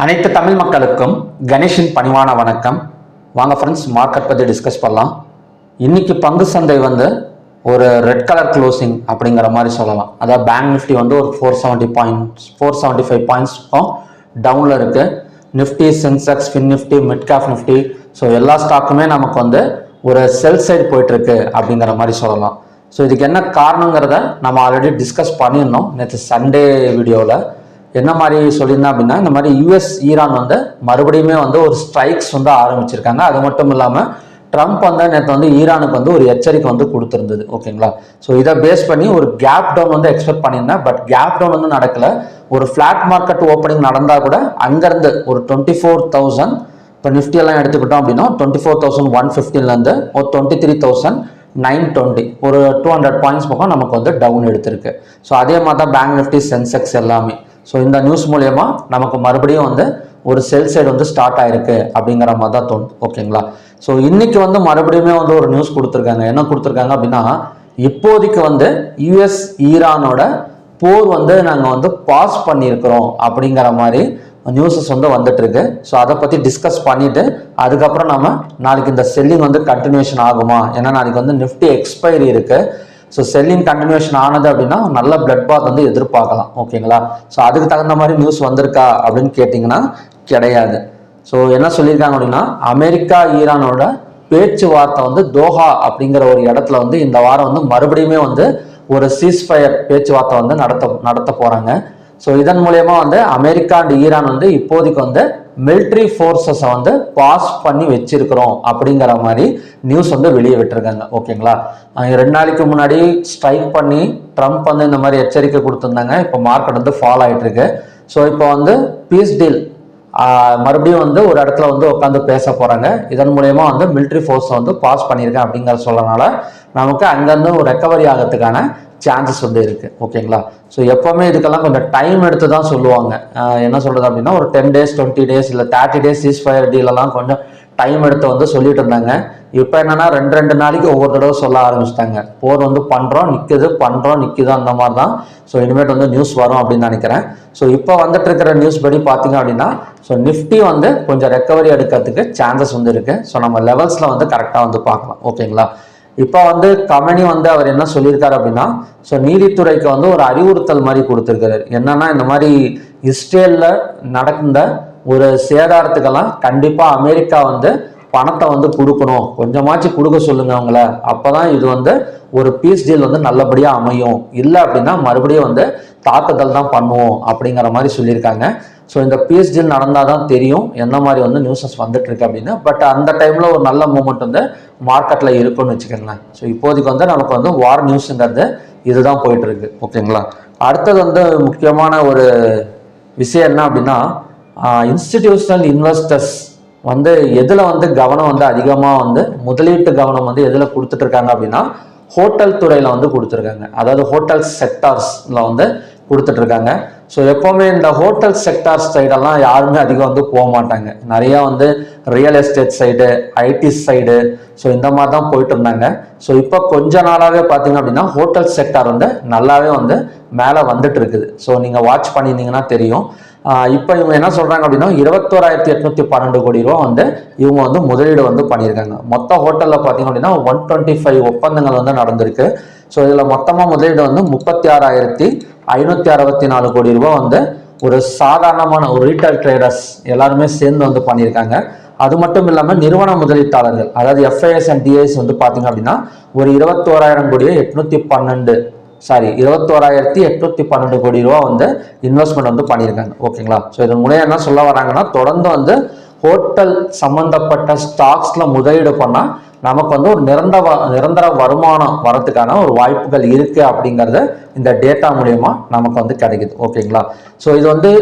அனைத்து தமிழ் மக்களுக்கும் கணேஷின் பணிவான வணக்கம். வாங்க ஃப்ரெண்ட்ஸ், மார்க்கெட் பற்றி டிஸ்கஸ் பண்ணலாம். இன்னைக்கு பங்கு சந்தை ஒரு ரெட் கலர் க்ளோசிங் அப்படிங்கிற மாதிரி சொல்லலாம். அதாவது பேங்க் நிஃப்டி ஒரு 475 பாயிண்ட்ஸ்க்கும் டவுனில் இருக்குது. Nifty, Sensex, fin Nifty, mid cap Nifty, so எல்லா ஸ்டாக்குமே நமக்கு ஒரு செல் சைடு போயிட்டுருக்கு அப்படிங்கிற மாதிரி சொல்லலாம். ஸோ இதுக்கு என்ன காரணங்கிறத நம்ம ஆல்ரெடி டிஸ்கஸ் பண்ணியிருந்தோம் நேற்று சண்டே வீடியோவில். என்ன மாதிரி சொல்லியிருந்தேன் அப்படின்னா, இந்த மாதிரி யூஎஸ் ஈரான் மறுபடியுமே ஒரு ஸ்ட்ரைக்ஸ் ஆரம்பிச்சிருக்காங்க. அது மட்டும் இல்லாமல் ட்ரம்ப் நேற்று ஈரானுக்கு ஒரு எச்சரிக்கை கொடுத்துருந்தது. ஓகேங்களா? ஸோ இதை பேஸ் பண்ணி ஒரு கேப் டவுன் எக்ஸ்பெக்ட் பண்ணியிருந்தேன். பட் கேப் டவுன் நடக்கல. ஒரு ஃபிளாட் மார்க்கெட் ஓப்பனிங் நடந்தால் கூட அங்கேருந்து ஒரு 24,000, இப்போ நிஃப்டியெல்லாம் எடுத்துக்கிட்டோம் அப்படின்னா 24,115லேருந்து ஒரு 23,920, ஒரு 200 பாயிண்ட்ஸ் பக்கம் நமக்கு டவுன் எடுத்திருக்கு. ஸோ அதே மாதிரி தான் பேங்க் நிஃப்டி, சென்செக்ஸ் எல்லாமே. ஸோ இந்த நியூஸ் மூலயமா நமக்கு மறுபடியும் ஒரு செல் சைடு ஸ்டார்ட் ஆயிருக்கு அப்படிங்கிற மாதிரி தான் தோணுது. ஓகேங்களா? ஸோ இன்னைக்கு மறுபடியுமே ஒரு நியூஸ் கொடுத்துருக்காங்க. என்ன கொடுத்துருக்காங்க அப்படின்னா, இப்போதைக்கு யூஎஸ் ஈரானோட போர் நாங்கள் பாஸ் பண்ணியிருக்கிறோம் அப்படிங்கிற மாதிரி நியூஸஸ் வந்துட்டு இருக்கு. ஸோ அதை பற்றி டிஸ்கஸ் பண்ணிட்டு அதுக்கப்புறம் நம்ம நாளைக்கு இந்த செல்லிங் கண்டினியூஷன் ஆகுமா, ஏன்னா நாளைக்கு நிஃப்டி எக்ஸ்பைரி இருக்கு. ஸோ செல்லிங் கண்டினியூஷன் ஆனது அப்படின்னா நல்ல பிளட் பாத் எதிர்பார்க்கலாம். ஓகேங்களா? ஸோ அதுக்கு தகுந்த மாதிரி நியூஸ் வந்திருக்கா அப்படின்னு கேட்டிங்கன்னா கிடையாது. ஸோ என்ன சொல்லியிருக்காங்க அப்படின்னா, அமெரிக்கா ஈரானோட பேச்சுவார்த்தை தோஹா அப்படிங்கிற ஒரு இடத்துல இந்த வாரம் மறுபடியுமே ஒரு சீஸ்ஃபயர் பேச்சுவார்த்தை நடத்த போகிறாங்க. ஸோ இதன் மூலயமா அமெரிக்கா அண்ட் ஈரான் இப்போதைக்கு மிலிட்ரி ஃபோர்ஸஸை பாஸ் பண்ணி வச்சிருக்கிறோம் அப்படிங்கிற மாதிரி நியூஸ் வெளியே விட்டுருக்காங்க. ஓகேங்களா? 2 நாளைக்கு முன்னாடி ஸ்ட்ரைக் பண்ணி ட்ரம்ப் இந்த மாதிரி எச்சரிக்கை கொடுத்துருந்தாங்க. இப்போ மார்க்கெட் ஃபால் ஆகிட்டு இருக்கு. ஸோ இப்போ பீஸ் டீல் மறுபடியும் ஒரு இடத்துல உட்காந்து பேச போகிறாங்க. இதன் மூலயமா மிலிட்ரி ஃபோர்ஸை பாஸ் பண்ணியிருக்கேன் அப்படிங்கிற சொல்லனால நமக்கு அங்கேருந்து ஒரு ரெக்கவரி ஆகிறதுக்கான சான்சஸ் இருக்கு. ஓகேங்களா? ஸோ எப்பவுமே இதுக்கெல்லாம் கொஞ்சம் டைம் எடுத்து தான் சொல்லுவாங்க. என்ன சொல்றது அப்படின்னா, ஒரு 10 days 20 days இல்லை 30 days சீஸ்ஃபயர் டீலெல்லாம் கொஞ்சம் டைம் எடுத்து சொல்லிட்டு இருந்தாங்க. இப்போ என்னன்னா 2 நாளைக்கு ஒவ்வொரு தடவை சொல்ல ஆரம்பிச்சிட்டாங்க. போர் பண்றோம் நிற்குது அந்த மாதிரி தான். ஸோ இனிமேட் நியூஸ் வரும் அப்படின்னு நினைக்கிறேன். ஸோ இப்போ இருக்கிற நியூஸ் படி பார்த்தீங்க அப்படின்னா, ஸோ நிஃப்டி கொஞ்சம் ரெக்கவரி எடுக்கிறதுக்கு சான்சஸ் இருக்கு. ஸோ நம்ம லெவல்ஸ்ல கரெக்டாக பார்க்கலாம். ஓகேங்களா? இப்போ கம்பெனி அவர் என்ன சொல்லியிருக்காரு அப்படின்னா, ஸோ நீதித்துறைக்கு ஒரு அறிவுறுத்தல் மாதிரி கொடுத்துருக்காரு. என்னன்னா, இந்த மாதிரி இஸ்ரேல்ல நடந்த ஒரு சேதாரத்துக்கெல்லாம் கண்டிப்பா அமெரிக்கா பணத்தை கொடுக்கணும், கொஞ்சமாச்சு கொடுக்க சொல்லுங்க அவங்கள, அப்பதான் இது ஒரு பீஸ் டீல் நல்லபடியா அமையும். இல்லை அப்படின்னா மறுபடியும் தாக்குதல் தான் பண்ணுவோம் அப்படிங்கிற மாதிரி சொல்லியிருக்காங்க. ஸோ இந்த பீஸ் டீல் நடந்தாதான் தெரியும் என்ன மாதிரி நியூஸஸ் வந்துட்டு இருக்கு அப்படின்னு. பட் அந்த டைம்ல ஒரு நல்ல மூமெண்ட் மார்க்கெட்ல இருக்குன்னு வச்சுக்கோங்களேன். ஸோ இப்போதைக்கு நமக்கு வார் நியூஸுங்கிறது இதுதான் போயிட்டு இருக்கு. ஓகேங்களா? அடுத்தது முக்கியமான ஒரு விஷயம் என்ன அப்படின்னா, இன்ஸ்டிடியூஷனல் இன்வெஸ்டர்ஸ் எதுல கவனம் அதிகமாக முதலீட்டு கவனம் எதுல கொடுத்துட்டு இருக்காங்க அப்படின்னா, ஹோட்டல் துறையில கொடுத்துருக்காங்க. அதாவது ஹோட்டல் செக்டார்ஸ்ல கொடுத்துட்டு இருக்காங்க. ஸோ எப்பவுமே இந்த ஹோட்டல் செக்டார் சைடெல்லாம் யாருமே அதிகம் போக மாட்டாங்க. நிறைய real estate side, ID side, so இந்த மாதிரி தான் போயிட்டு இருந்தாங்க. ஸோ இப்போ கொஞ்ச நாளாவே பார்த்தீங்க அப்படின்னா ஹோட்டல் செக்டார் நல்லாவே மேலே வந்துட்டு இருக்குது. ஸோ நீங்கள் வாட்ச் பண்ணியிருந்தீங்கன்னா தெரியும். இப்போ இவங்க என்ன சொல்றாங்க அப்படின்னா, 21,812 கோடி ரூபா இவங்க முதலீடு பண்ணியிருக்காங்க. மொத்த ஹோட்டலில் பார்த்தீங்க அப்படின்னா 125 ஒப்பந்தங்கள் நடந்திருக்கு. ஸோ இதில் மொத்தமாக முதலீடு 36,564 கோடி ரூபா ஒரு சாதாரணமான ஒரு ரீட்டைல் ட்ரேடர்ஸ் எல்லாருமே சேர்ந்து பண்ணியிருக்காங்க. அது மட்டும் இல்லாமல் நிறுவன முதலீட்டாளர்கள், அதாவது எஃப்ஐஎஸ் அண்ட் டிஐஸ் பார்த்தீங்க அப்படின்னா ஒரு 21,812 கோடி ரூபா இன்வெஸ்ட்மெண்ட் பண்ணியிருக்காங்க. ஓகேங்களா? ஸோ இதன் மூலம் என்ன சொல்ல வராங்கன்னா, தொடர்ந்து ஹோட்டல் சம்பந்தப்பட்ட ஸ்டாக்ஸ்ல முதலீடு பண்ணா நமக்கு ஒரு நிரந்தர வருமானம் வரதுக்கான ஒரு வாய்ப்புகள் இருக்கு அப்படிங்கறது இந்த டேட்டா மூலமா நமக்கு கிடைக்குது. ஓகேங்களா? ஸோ இது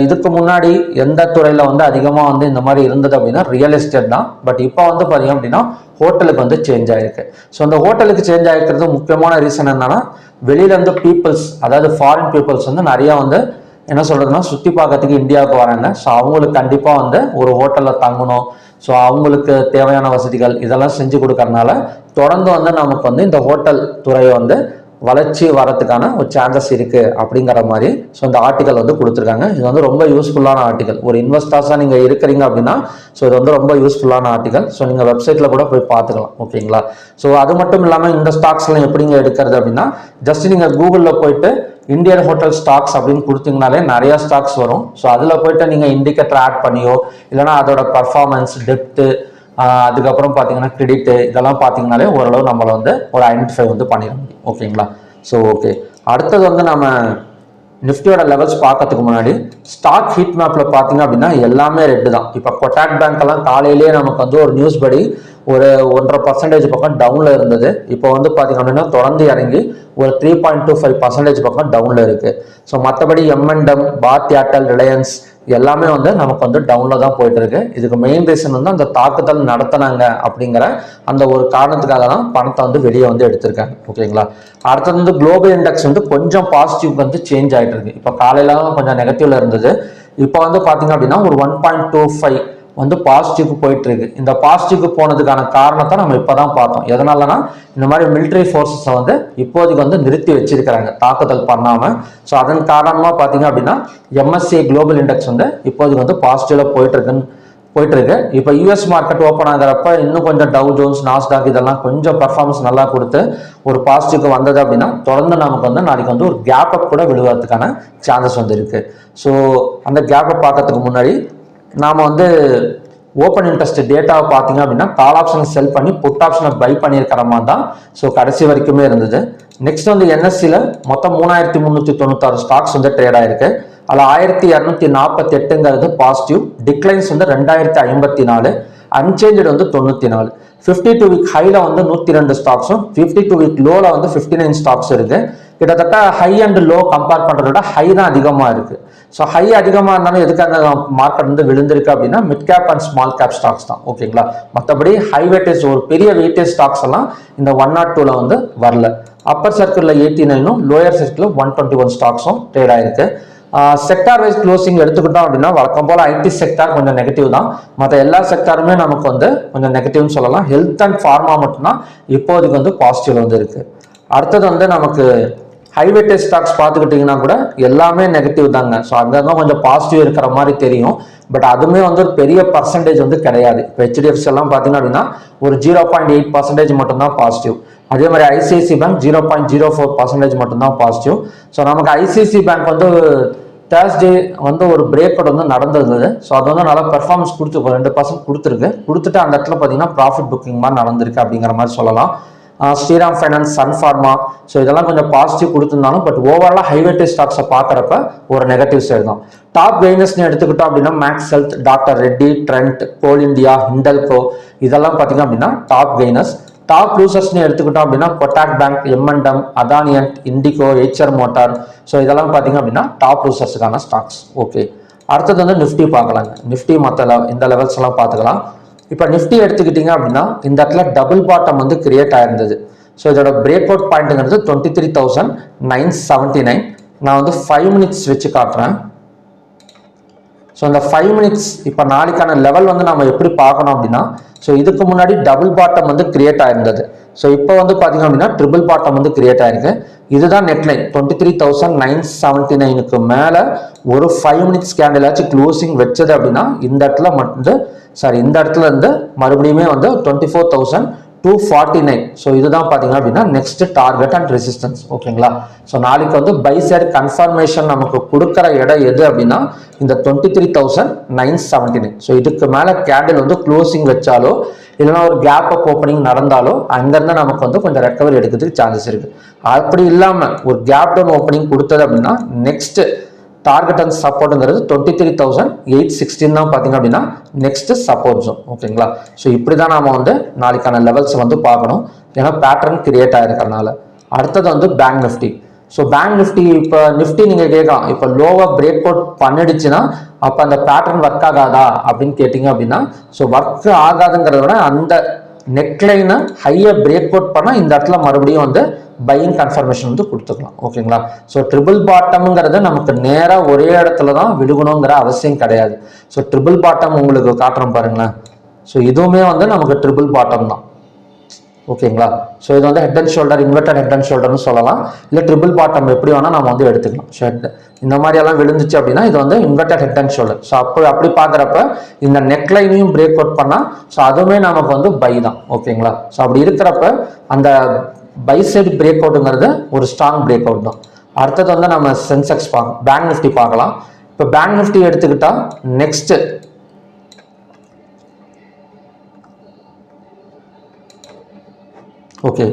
இதுக்கு முன்னாடி எந்த துறையில அதிகமா இந்த மாதிரி இருந்தது அப்படின்னா ரியல் எஸ்டேட் தான். பட் இப்போ பாத்தீங்க அப்படின்னா ஹோட்டலுக்கு சேஞ்ச் ஆயிருக்கு. ஸோ அந்த ஹோட்டலுக்கு சேஞ்ச் ஆயிருக்கிறது முக்கியமான ரீசன் என்னன்னா, வெளியில இருந்து பீப்புள்ஸ், அதாவது ஃபாரின் பீப்புள்ஸ் நிறைய என்ன சொல்றதுன்னா சுத்தி பார்க்கறதுக்கு இந்தியாவுக்கு வராங்க. ஸோ அவங்களுக்கு கண்டிப்பா ஒரு ஹோட்டல்ல தங்கணும். ஸோ அவங்களுக்கு தேவையான வசதிகள் இதெல்லாம் செஞ்சு கொடுக்கறதுனால தொடர்ந்து நமக்கு இந்த ஹோட்டல் துறையை வளர்ச்சி வரதுக்கான ஒரு சான்சஸ் இருக்குது அப்படிங்கிற மாதிரி ஸோ இந்த ஆர்டிக்கல் வந்து கொடுத்துருக்காங்க. இது வந்து ரொம்ப யூஸ்ஃபுல்லான ஆர்டிக்கல். ஒரு இன்வெஸ்டர்ஸாக நீங்கள் இருக்கிறீங்க அப்படின்னா ஸோ இது வந்து ரொம்ப யூஸ்ஃபுல்லான ஆர்டிக்கல். ஸோ நீங்கள் வெப்சைட்டில் கூட போய் பார்த்துக்கலாம். ஓகேங்களா? ஸோ அது மட்டும் இல்லாமல் இந்த ஸ்டாக்ஸ்லாம் எப்படிங்க எடுக்கிறது அப்படின்னா ஜஸ்ட் நீங்கள் கூகுளில் போயிட்டு இந்தியன் ஹோட்டல் ஸ்டாக்ஸ் அப்படின்னு கொடுத்தீங்கனாலே நிறைய ஸ்டாக்ஸ் வரும். ஸோ அதில் போயிட்டு நீங்கள் இண்டிகேட்டர் ஆட் பண்ணியோ இல்லைனா அதோட பர்ஃபார்மன்ஸ் டெப்த்து அதுக்கப்புறம் பார்த்தீங்கன்னா கிரெடிட்டு இதெல்லாம் பார்த்தீங்கனாலே ஓரளவு நம்மளை வந்து ஒரு ஐடென்டிஃபை வந்து பண்ணிட முடியும். ஓகேங்களா? ஸோ ஓகே, அடுத்தது வந்து நம்ம நிஃப்டியோட லெவல்ஸ் பார்க்கறதுக்கு முன்னாடி ஸ்டாக் ஹீட் மேப்பில் பார்த்தீங்க அப்படின்னா எல்லாமே ரெட்டு தான். இப்போ கொட்டாக் பேங்க் எல்லாம் காலையிலேயே நமக்கு வந்து ஒரு நியூஸ் படி ஒரு 1.5% பக்கம் டவுனில் இருந்தது. இப்போ வந்து பார்த்தீங்க அப்படின்னா தொடர்ந்து இறங்கி ஒரு 3.25% பக்கம் டவுனில் இருக்குது. ஸோ மற்றபடி எம்என்டம், பாரத் ஏர்டெல், ரிலையன்ஸ் எல்லாமே வந்து நமக்கு வந்து டவுனில் தான் போயிட்டு இருக்கு. இதுக்கு மெயின் ரீசன் வந்து அந்த தாக்குதல் நடத்தினாங்க அப்படிங்கிற அந்த ஒரு காரணத்துக்காக தான் பணத்தை வந்து வெளியே வந்து எடுத்திருக்காங்க. ஓகேங்களா? அடுத்தது வந்து குளோபல் இண்டெக்ஸ் வந்து கொஞ்சம் பாசிட்டிவ் வந்து சேஞ்ச் ஆகிட்டு இருக்கு. இப்போ காலையில கொஞ்சம் நெகட்டிவ்ல இருந்தது. இப்போ வந்து பார்த்தீங்க அப்படின்னா ஒரு 1.25 வந்து பாசிட்டிவ்க்கு போயிட்டு இருக்கு. இந்த பாசிட்டிவ்க்கு போனதுக்கான காரணத்தை நம்ம இப்போதான் பார்த்தோம். எதனாலனா இந்த மாதிரி மிலிட்டரி ஃபோர்ஸஸை வந்து இப்போதைக்கு வந்து நிறுத்தி வச்சிருக்கிறாங்க தாக்குதல் பண்ணாம. ஸோ அதன் காரணமா பார்த்தீங்க அப்படின்னா MSCI குளோபல் இண்டெக்ஸ் வந்து இப்போதைக்கு வந்து பாசிட்டிவ்ல போயிட்டு இருக்கு. இப்போ யூஎஸ் மார்க்கெட் ஓப்பன் ஆகிறப்ப இன்னும் கொஞ்சம் டவ் ஜோன்ஸ், நாஸ்டாக் இதெல்லாம் கொஞ்சம் பர்ஃபார்மன்ஸ் நல்லா கொடுத்து ஒரு பாசிட்டிவ்க்கு வந்தது அப்படின்னா தொடர்ந்து நமக்கு வந்து நாளைக்கு வந்து ஒரு கேப் அப் கூட விழுவதுக்கான சான்சஸ் வந்து இருக்கு. ஸோ அந்த கேப் அப் பார்க்கறதுக்கு முன்னாடி நாம் வந்து ஓப்பன் இன்ட்ரெஸ்ட் டேட்டாவை பார்த்தீங்க அப்படின்னா கால் ஆப்ஷனை செல் பண்ணி புட் ஆப்ஷனை பை பண்ணியிருக்கிற மாதிரி தான் ஸோ கடைசி வரைக்குமே இருந்தது. நெக்ஸ்ட் வந்து NSEல மொத்தம் 3396 ஸ்டாக்ஸ் வந்து ட்ரேட் ஆயிருக்கு. அதில் 1248ங்கிறது பாசிட்டிவ், டிக்ளைன்ஸ் வந்து 2054, அன்சேஞ்சு வந்து 94. 52 வீக் ஹைல வந்து 102 ஸ்டாக்ஸும் 52 வீக் லோல வந்து 59 ஸ்டாக்ஸ் இருக்கு. கிட்டத்தட்ட ஹை அண்ட் லோ கம்பேர் பண்றத விட ஹை தான் அதிகமா இருக்கு. ஸோ ஹை அதிகமாக இருந்தாலும் எதுக்காக மார்க்கெட் வந்து விழுந்திருக்கு அப்படின்னா mid cap and small cap stocks தான். ஓகேங்களா? மற்றபடி ஹை வெயிட்டேஜ் ஒரு பெரிய வெயிட்டேஜ் ஸ்டாக்ஸ் எல்லாம் இந்த 102ல வந்து வரல. அப்பர் சர்க்கிளில் 89ம் லோயர் சர்க்கிளில் 121 ஸ்டாக்ஸும் ட்ரேட் ஆயிருக்கு. செக்டார் வைஸ் க்ளோசிங் எடுத்துக்கிட்டோம் அப்படின்னா வழக்கம் போல ஐடி செக்டார் கொஞ்சம் நெகட்டிவ் தான். மற்ற எல்லா செக்டாருமே நமக்கு வந்து கொஞ்சம் நெகட்டிவ்னு சொல்லலாம். ஹெல்த் அண்ட் ஃபார்மா மட்டும்தான் இப்போதைக்கு வந்து பாசிட்டிவ் வந்து இருக்கு. அடுத்தது வந்து நமக்கு ஹைவேட்டேஜ் ஸ்டாக்ஸ் பார்த்துக்கிட்டிங்கன்னா கூட எல்லாமே நெகட்டிவ் தாங்க. ஸோ அங்கங்கே கொஞ்சம் பாசிட்டிவ் இருக்கிற மாதிரி தெரியும். பட் அதுவுமே வந்து ஒரு பெரிய பர்சன்டேஜ் வந்து கிடையாது. இப்போ HDFC எல்லாம் பார்த்தீங்க அப்படின்னா ஒரு 0.8% மட்டும்தான் பாசிட்டிவ். அதே மாதிரி ICICI பேங்க் 0.04% மட்டும்தான் பாசிட்டிவ். ஸோ நமக்கு ICICI பேங்க் வந்து தேர்ஸ்டே வந்து ஒரு பிரேக் அவுட் வந்து நடந்தது. ஸோ அது வந்து நல்லா பெர்ஃபார்மன்ஸ் கொடுத்து 2% கொடுத்துட்டு அந்த இடத்துல பார்த்தீங்கன்னா ப்ராஃபிட் புக்கிங் மாதிரி நடந்திருக்கு அப்படிங்கிற மாதிரி சொல்லலாம். Shriram finance, sun pharma, so இதெல்லாம் கொஞ்சம் பாசிட்டிவ் கொடுத்துருந்தாலும் பட் ஓவராலாக ஹைவேட்டேஜ் ஸ்டாக்ஸை பார்க்குறப்ப ஒரு நெகட்டிவ் சைடு தான். டாப் கெய்னர்ஸ்னு எடுத்துக்கிட்டோம் அப்படின்னா Max Health, doctor Reddy, Trent, Coal India, Hindalco இதெல்லாம் பார்த்தீங்க அப்படின்னா டாப் கெய்னர்ஸ். டாப் லூசர்ஸ்னு எடுத்துக்கிட்டோம் அப்படின்னா கொட்டாக் பேங்க், எம்என்டம், அதானியன்ட், இண்டிகோ, HR மோட்டார், ஸோ இதெல்லாம் பார்த்தீங்க அப்படின்னா டாப் லூசர்ஸுக்கான ஸ்டாக்ஸ். ஓகே, அடுத்தது வந்து நிஃப்டி பார்க்கலாங்க. நிஃப்டி மற்ற இந்த லெவல்ஸ் எல்லாம் பார்த்துக்கலாம். இப்போ நிஃப்டி எடுத்துக்கிட்டீங்க அப்படின்னா இந்த இடத்துல டபுள் பாட்டம் வந்து கிரியேட் ஆயிருந்தது. ஸோ இதோட பிரேக் அவுட் பாயிண்ட்ங்கிறது 23,979. நான் வந்து 5 மினிட்ஸ் வச்சு காட்டுறேன். ஸோ இந்த 5 மினிட்ஸ் இப்போ நாளைக்கான லெவல் வந்து நம்ம எப்படி பார்க்கணும் அப்படின்னா ஸோ இதுக்கு முன்னாடி டபுள் பாட்டம் வந்து கிரியேட் ஆயிருந்தது. ஸோ இப்போ வந்து பார்த்தீங்க அப்படின்னா ட்ரிபிள் பாட்டம் வந்து கிரியேட் ஆயிருக்கு. இதுதான் நெட்லைன் 23,979க்கு மேலே ஒரு 5 மினிட்ஸ் கேண்டில் ஆச்சு க்ளோசிங் வச்சது அப்படின்னா இந்த இடத்துல இருந்து மறுபடியுமே வந்து 24,249. ஸோ இதுதான் பார்த்தீங்க அப்படின்னா நெக்ஸ்ட் டார்கெட் அண்ட் ரெசிஸ்டன்ஸ். ஓகேங்களா? ஸோ நாளைக்கு வந்து பை சைடு கன்ஃபர்மேஷன் நமக்கு கொடுக்குற இடம் எது அப்படின்னா இந்த 23,979. ஸோ இதுக்கு மேலே கேண்டில் வந்து க்ளோசிங் வச்சாலோ இல்லைன்னா ஒரு கேப் அப் ஓப்பனிங் நடந்தாலோ அங்கேருந்து நமக்கு வந்து கொஞ்சம் ரெக்கவரி எடுக்கிறதுக்கு சான்சஸ் இருக்கு. அப்படி இல்லாமல் ஒரு கேப் டவுன் ஓப்பனிங் கொடுத்தது அப்படின்னா நெக்ஸ்ட் டார்கெட் அண்ட் சப்போர்ட்டுங்கிறது 23,816 தான் பார்த்தீங்க அப்படின்னா நெக்ஸ்ட் சப்போர்ட் ஜோன். ஓகேங்களா? ஸோ இப்படி தான் நாம வந்து நாளைக்கான லெவல்ஸ் வந்து பார்க்கணும். ஏன்னா பேட்டர்ன் கிரியேட் ஆயிருக்கிறதுனால. அடுத்தது வந்து bank Nifty. So bank Nifty இப்போ நிஃப்டி நீங்கள் கேட்கலாம் இப்போ லோவாக பிரேக் அவுட் பண்ணிடுச்சுன்னா அப்போ அந்த பேட்டர்ன் ஒர்க் ஆகாதா அப்படின்னு கேட்டிங்க அப்படின்னா ஸோ ஒர்க் ஆகாதுங்கிறத விட அந்த நெக்லைனை ஹையை பிரேக் அவுட் பண்ணால் இந்த இடத்துல மறுபடியும் வந்து பையிங் கன்ஃபர்மேஷன் வந்து கொடுத்துக்கலாம். ஓகேங்களா? ஸோ ட்ரிபிள் பாட்டம்ங்கிறது நமக்கு நேராக ஒரே இடத்துல தான் விழுகணுங்கிற அவசியம் கிடையாது. ஸோ ட்ரிபிள் பாட்டம் உங்களுக்கு காட்டுறோம் பாருங்களேன். ஸோ இதுவுமே வந்து நமக்கு ட்ரிபிள் பாட்டம் தான். ஓகேங்களா. ஸோ இது வந்து head and shoulder, inverted head and ஷோல்டர்னு சொல்லலாம், இல்லை ட்ரிபிள் பாட்டம் எப்படி வேணால் நம்ம வந்து எடுத்துக்கலாம். ஷர்ட் இந்த மாதிரியெல்லாம் விழுந்துச்சு அப்படின்னா இது வந்து inverted head and shoulder. So அப்படி பார்க்குறப்ப இந்த நெக் லைனையும் பிரேக் அவுட் பண்ணால் ஸோ அதுவுமே நமக்கு வந்து பை தான். ஓகேங்களா. ஸோ அப்படி இருக்கிறப்ப அந்த பை சைடு பிரேக் அவுட்டுங்கிறது ஒரு ஸ்ட்ராங் பிரேக் அவுட் தான். அடுத்தது வந்து நம்ம சென்செக்ஸ் பேங்க் நிஃப்டி பார்க்கலாம். இப்போ பேங்க் நிஃப்டி எடுத்துக்கிட்டா நெக்ஸ்ட் ஓகே,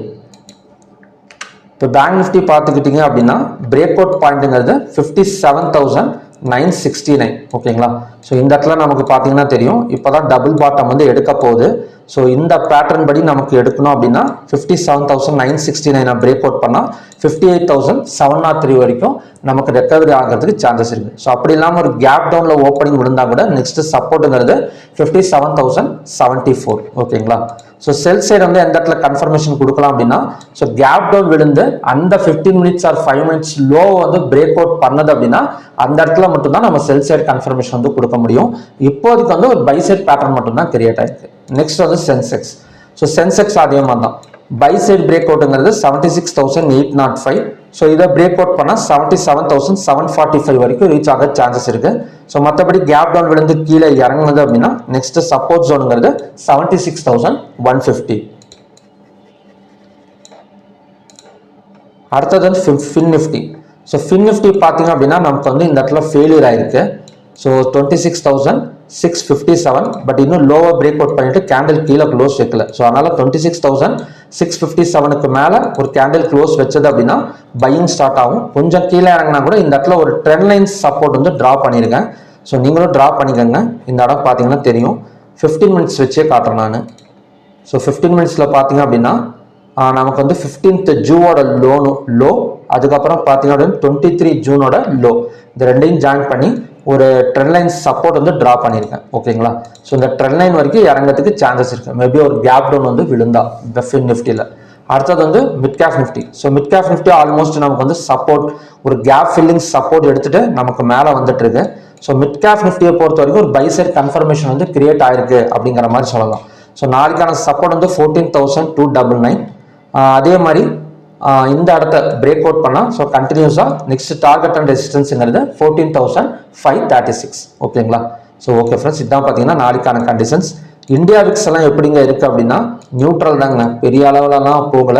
இப்போ பேங்க் நிஃப்டி பார்த்துக்கிட்டீங்க அப்படின்னா பிரேக் அவுட் பாயிண்ட்டுங்கிறது 57,969. ஓகேங்களா. ஸோ இந்த இடத்துல நமக்கு பார்த்தீங்கன்னா தெரியும் இப்போ தான் டபுள் பாட்டம் வந்து எடுக்க போகுது. ஸோ இந்த பேட்டர்ன் படி நமக்கு எடுக்கணும் அப்படின்னா 57,969 பிரேக் அவுட் பண்ணால் 58,703 வரைக்கும் நமக்கு ரெக்கவரி ஆகிறதுக்கு சான்சஸ் இருக்கு. ஸோ அப்படி இல்லாமல் ஒரு கேப் டவுனில் ஓப்பனிங் விழுந்தா கூட நெக்ஸ்ட் சப்போர்ட்டுங்கிறது 57,074. ஓகேங்களா. ஸோ செல் சைடு வந்து எந்த இடத்துல கன்ஃபர்மேஷன் கொடுக்கலாம் அப்படின்னா ஸோ கேப் டவுன் விழுந்து அந்த 15 மினிட்ஸ் ஆர் 5 மினிட்ஸ் லோ வந்து பிரேக் அவுட் பண்ணது அப்படின்னா அந்த இடத்துல மட்டும்தான் நம்ம செல் சைடு கன்ஃபர்மேஷன் வந்து கொடுக்க முடியும். இப்போதைக்கு வந்து ஒரு பை சைட் பேட்டர்ன் மட்டும்தான் கிரியேட் ஆயிருக்கு. நெக்ஸ்ட் வந்து சென்செக்ஸ். ஸோ சென்செக்ஸ் அதே மாதிரி தான் பை சைட் பிரேக் அவுட்டுங்கிறது 76,805. ஸோ இதை பிரேக் அவுட் பண்ணால் 77,745 வரைக்கும் ரீச் ஆக சான்சஸ் இருக்கு. ஸோ மற்றபடி கேப் டவுன் விழுந்து கீழே இறங்குனது அப்படின்னா நெக்ஸ்ட் சப்போர்ட் ஜோனுங்கிறது 76,150. அடுத்தது வந்து fin Nifty. So fin Nifty பார்த்தீங்க அப்படின்னா நமக்கு வந்து இந்த இடத்துல ஃபெயிலியர் ஆயிருக்கு. ஸோ 26,657 பட் இன்னும் லோவர் பிரேக் அவுட் பண்ணிட்டு கேண்டில் கீழே க்ளோஸ் வைக்கல. ஸோ அதனால 26,657க்கு மேலே ஒரு கேண்டில் க்ளோஸ் வச்சது அப்படின்னா பையிங் ஸ்டார்ட் ஆகும். கொஞ்சம் கீழே இறங்கினா கூட இந்த இடத்துல ஒரு ட்ரெண்ட் லைன் சப்போர்ட் வந்து ட்ரா பண்ணியிருக்கேன். ஸோ நீங்களும் ட்ரா பண்ணிக்கோங்க. இந்த இடம் பார்த்தீங்கன்னா தெரியும். 15 மினிட்ஸ் வச்சே காட்டுறேன் நான். ஸோ 15 மினிட்ஸில் பார்த்தீங்க அப்படின்னா நமக்கு வந்து 15th ஜூனோட லோ, அதுக்கப்புறம் பார்த்தீங்க அப்படின்னா 23 ஜூனோட லோ, இந்த ரெண்டையும் ஜாயின் பண்ணி ஒரு ட்ரெண்ட் லைன் சப்போர்ட் வந்து ட்ரா பண்ணியிருக்கேன். ஓகேங்களா. ஸோ இந்த ட்ரெண்ட் லைன் வரைக்கும் இறங்கிறதுக்கு சான்சஸ் இருக்கு. மேபி ஒரு கேப் டவுன் வந்து விழுந்தா இந்த ஃபின் நிஃப்டியில். அடுத்தது வந்து mid cap Nifty. So mid cap Nifty almost நமக்கு வந்து சப்போர்ட் ஒரு கேப் ஃபில்லிங் சப்போர்ட் எடுத்துட்டு நமக்கு மேலே வந்துட்டு இருக்கு. ஸோ மிட் கேப் நிஃப்டியை பொறுத்த வரைக்கும் ஒரு பை சைட் கன்ஃபர்மேஷன் வந்து கிரியேட் ஆயிருக்கு அப்படிங்கிற மாதிரி சொல்லலாம். ஸோ நாளைக்கான சப்போர்ட் வந்து 14,299. அதே மாதிரி இந்த இடத்த பிரேக் அவுட் பண்ணால் ஸோ கண்டினியூஸாக நெக்ஸ்ட் டார்கெட் அண்ட் ரெசிஸ்டன்ஸுங்கிறது 14,536. ஓகேங்களா. ஸோ ஓகே ஃப்ரெண்ட்ஸ், இதுதான் பார்த்தீங்கன்னா நாளைக்கான கண்டிஷன்ஸ். இந்தியா விக்ஸ் எல்லாம் எப்படிங்க இருக்கு அப்படின்னா நியூட்ரல் தாங்க, பெரிய அளவுலலாம் போகல.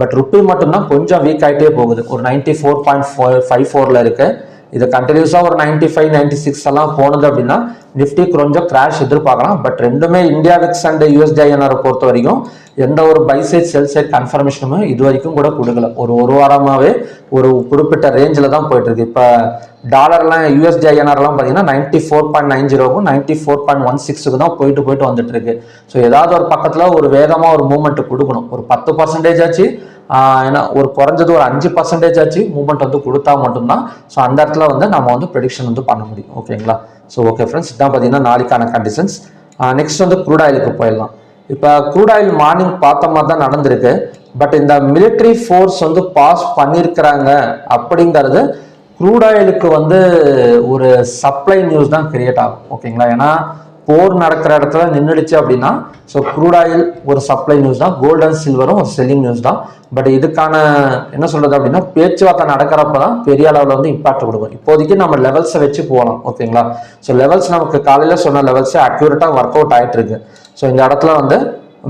பட் ருப்பி மட்டும்தான் கொஞ்சம் வீக் ஆகிட்டே போகுது. ஒரு 94.54 இருக்கு. இது கண்டினியூஸாக ஒரு 95, 96 எல்லாம் போனது அப்படின்னா நிஃப்டி கொஞ்சம் கிராஷ் எதிர்பார்க்கலாம். பட் ரெண்டுமே இந்தியா விக்ஸ் அண்ட் USD-INR பொறுத்த வரைக்கும் எந்த ஒரு பை சைட் செல் சைட் கன்ஃபர்மேஷனுமே இது வரைக்கும் கூட கொடுக்கல. ஒரு வாரமாகவே ஒரு குறிப்பிட்ட ரேஞ்சில் தான் போயிட்டு இருக்கு. இப்போ டாலர்லாம் USD-INRலாம் பார்த்தீங்கன்னா 94.90க்கும் 94.16க்கு தான் போயிட்டு வந்துட்டு இருக்கு. ஸோ ஏதாவது ஒரு பக்கத்தில் ஒரு வேகமாக ஒரு மூவ்மெண்ட் கொடுக்கணும். ஒரு 10% ஆச்சு, ஏன்னா ஒரு குறைஞ்சது ஒரு 5% ஆச்சு மூவ்மெண்ட் வந்து கொடுத்தா மட்டும்தான் ஸோ அந்த இடத்துல வந்து நம்ம வந்து ப்ரெடிக்ஷன் வந்து பண்ண முடியும். ஓகேங்களா. ஸோ ஓகே ஃப்ரெண்ட்ஸ், இதான் பார்த்தீங்கன்னா நாளைக்கான கண்டிஷன்ஸ். நெக்ஸ்ட் வந்து க்ரூட் ஆயிலுக்கு போயிடலாம். இப்போ க்ரூட் ஆயில் மார்னிங் பார்த்த மாதிரி தான் நடந்திருக்கு. பட் இந்த மிலிட்ரி ஃபோர்ஸ் வந்து பாஸ் பண்ணியிருக்கிறாங்க அப்படிங்கிறது க்ரூட் ஆயிலுக்கு வந்து ஒரு சப்ளை நியூஸ் தான் கிரியேட் ஆகும். ஓகேங்களா. ஏன்னா போர் நடக்கிற இடத்துல நின்றுடுச்சு அப்படின்னா ஸோ க்ரூட் ஆயில் ஒரு சப்ளை நியூஸ் தான், கோல்டு அண்ட் சில்வரும் ஒரு செல்லிங் நியூஸ் தான். பட் இதுக்கான என்ன சொல்றது அப்படின்னா பேச்சுவார்த்தை நடக்கிறப்ப தான் பெரிய அளவில் வந்து இம்பாக்ட் கொடுக்கும். இப்போதைக்கு நம்ம லெவல்ஸை வச்சு போகலாம். ஓகேங்களா. ஸோ லெவல்ஸ் நமக்கு காலையில் சொன்ன லெவல்ஸ் அக்யூரேட்டாக ஒர்க் அவுட் ஆகிட்டு இருக்கு. ஸோ இந்த இடத்துல வந்து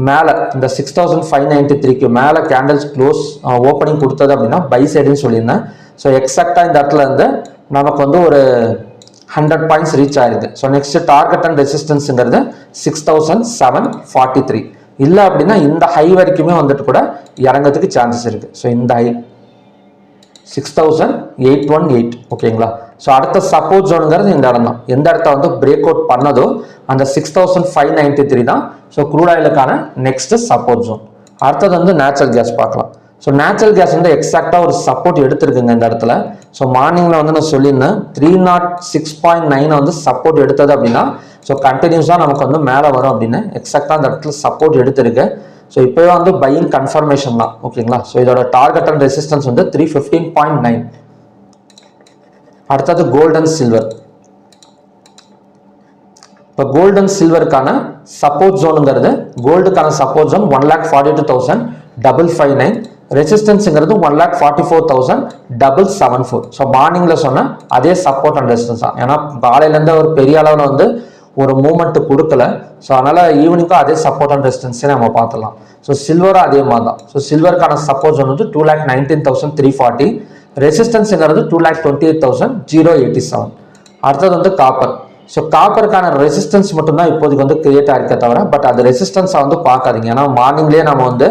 மேலே இந்த 6,593க்கு மேலே கேண்டில்ஸ் க்ளோஸ் ஓப்பனிங் கொடுத்தது அப்படின்னா பை சைடுன்னு சொல்லியிருந்தேன். ஸோ எக்ஸாக்டாக இந்த இடத்துல இருந்து நமக்கு வந்து ஒரு 100 பாயிண்ட்ஸ் ரீச் ஆயிருக்கு. ஸோ நெக்ஸ்ட் டார்கெட் அண்ட் ரெசிஸ்டன்ஸுங்கிறது 6,743. இல்லை அப்படின்னா இந்த ஹை வரைக்குமே வந்துட்டு கூட இறங்கிறதுக்கு சான்சஸ் இருக்கு. ஸோ இந்த ஹை 6,818. ஓகேங்களா. ஸோ அடுத்த சப்போர்ட் ஜோனுங்கிறது இந்த இடம் தான். எந்த இடத்த வந்து பிரேக் அவுட் பண்ணதோ அந்த 6,593 தான் ஸோ க்ரூட் ஆயிலுக்கான நெக்ஸ்ட் சப்போர்ட் ஜோன். அடுத்தது வந்து நேச்சுரல் கேஸ் பார்க்கலாம். ஸோ நேச்சுரல் கேஸ் வந்து எக்ஸாக்டாக ஒரு சப்போர்ட் எடுத்திருக்குங்க இந்த இடத்துல. ஸோ மார்னிங்கில் வந்து நான் சொல்லியிருந்தேன் 306.9 வந்து சப்போர்ட் எடுத்தது அப்படின்னா ஸோ கண்டினியூஸாக நமக்கு வந்து மேலே வரும் அப்படின்னு எக்ஸாக்டாக அந்த இடத்துல சப்போர்ட் எடுத்திருக்கு. ஸோ இப்போவே வந்து பையிங் கன்ஃபர்மேஷன் தான். ஓகேங்களா. ஸோ இதோட டார்கெட் அண்ட் ரெசிஸ்டன்ஸ் வந்து 315.9. அடுத்தது கோல்டு அண்ட் சில்வர். இப்போ கோல்டு அண்ட் சில்வருக்கான சப்போர்ட் ஜோனுங்கிறது கோல்டுக்கான சப்போர்ட் ஜோன் 1,42,559, ரெசிஸ்டன்ஸுங்கிறது 1,44,774. ஸோ மார்னிங்கில் சொன்ன அதே சப்போர்ட் அண்ட் ரெசிஸ்டன்ஸ் தான். ஏன்னா காலையிலேருந்து ஒரு பெரிய அளவில் வந்து ஒரு மூமெண்ட் கொடுக்கல. ஸோ அதனால் ஈவினிங்கும் அதே சப்போர்ட் அண்ட் ரெசிஸ்டன்ஸே நம்ம பார்த்துலாம். ஸோ சில்வரும் அதே மாதிரி தான். ஸோ சில்வருக்கான சப்போர்ட் ஜோன் வந்து 2,19,340, ரெசிஸ்டன்ஸுங்கிறது 2,28,087. அடுத்தது வந்து காப்பர். ஸோ காப்பருக்கான ரெசிஸ்டன்ஸ் மட்டும்தான் இப்போதைக்கு வந்து கிரியேட் ஆகிருக்க தவிர பட் அது ரெசிஸ்டன்ஸை வந்து பார்க்காதீங்க. ஏன்னா மார்னிங்லேயே நம்ம வந்து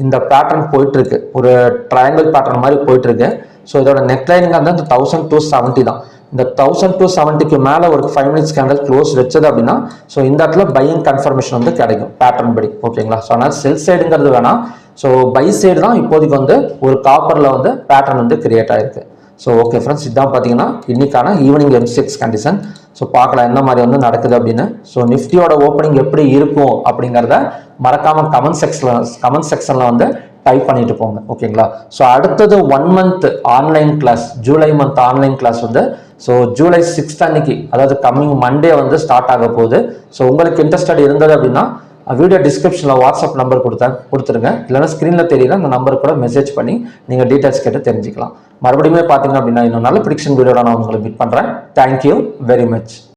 இந்த பேட்டர்ன் போயிட்டுருக்கு, ஒரு ட்ரையாங்கிள் பேட்டர்ன் மாதிரி போயிட்டுருக்கு. ஸோ இதோட நெக்லைனிங் வந்து இந்த 1,270 தான். இந்த 1,270க்கு மேலே ஒரு 5 மினிட்ஸ் கேண்டல் க்ளோஸ் வச்சது அப்படின்னா ஸோ இந்த இடத்துல பையிங் கன்ஃபர்மேஷன் வந்து கிடைக்கும் பேட்டர்ன் படி. ஓகேங்களா? ஸோ அதனால் செல் சைடுங்கிறது வேணாம். ஸோ பை சைடு தான் இப்போதைக்கு வந்து ஒரு காப்பரில் வந்து பேட்டர்ன் வந்து கிரியேட் ஆகிருக்கு. ஸோ ஓகே ஃப்ரெண்ட்ஸ், இதுதான் பார்த்தீங்கன்னா இன்னைக்கான ஈவினிங் M6 கண்டிஷன். ஸோ பார்க்கலாம் என்ன மாதிரி வந்து நடக்குது அப்படின்னு. ஸோ நிஃப்டியோட ஓப்பனிங் எப்படி இருக்கும் அப்படிங்கிறத மறக்காமல் கமெண்ட் செக்ஷனில் வந்து டைப் பண்ணிட்டு போங்க. ஓகேங்களா? ஸோ அடுத்தது 1 month online class, July month online class வந்து ஸோ ஜூலை 6th அன்னைக்கு, அதாவது கம்மிங் மண்டே வந்து ஸ்டார்ட் ஆக போகுது. ஸோ உங்களுக்கு இன்ட்ரெஸ்டட் இருந்தது அப்படின்னா வீடியோ டிஸ்கிரிப்ஷனில் வாட்ஸ்அப் நம்பர் கொடுத்துருங்க. இல்லைன்னா ஸ்க்ரீனில் தெரியுற அந்த நம்பர் கூட மெசேஜ் பண்ணி நீங்கள் டீட்டெயில்ஸ் கேட்டு தெரிஞ்சுக்கலாம். மறுபடியும் பார்த்தீங்க அப்படின்னா இன்னும் நல்ல ப்ரிடிக்ஷன் வீடியோட நான் உங்களை மீட் பண்ணுறேன். Thank you very much.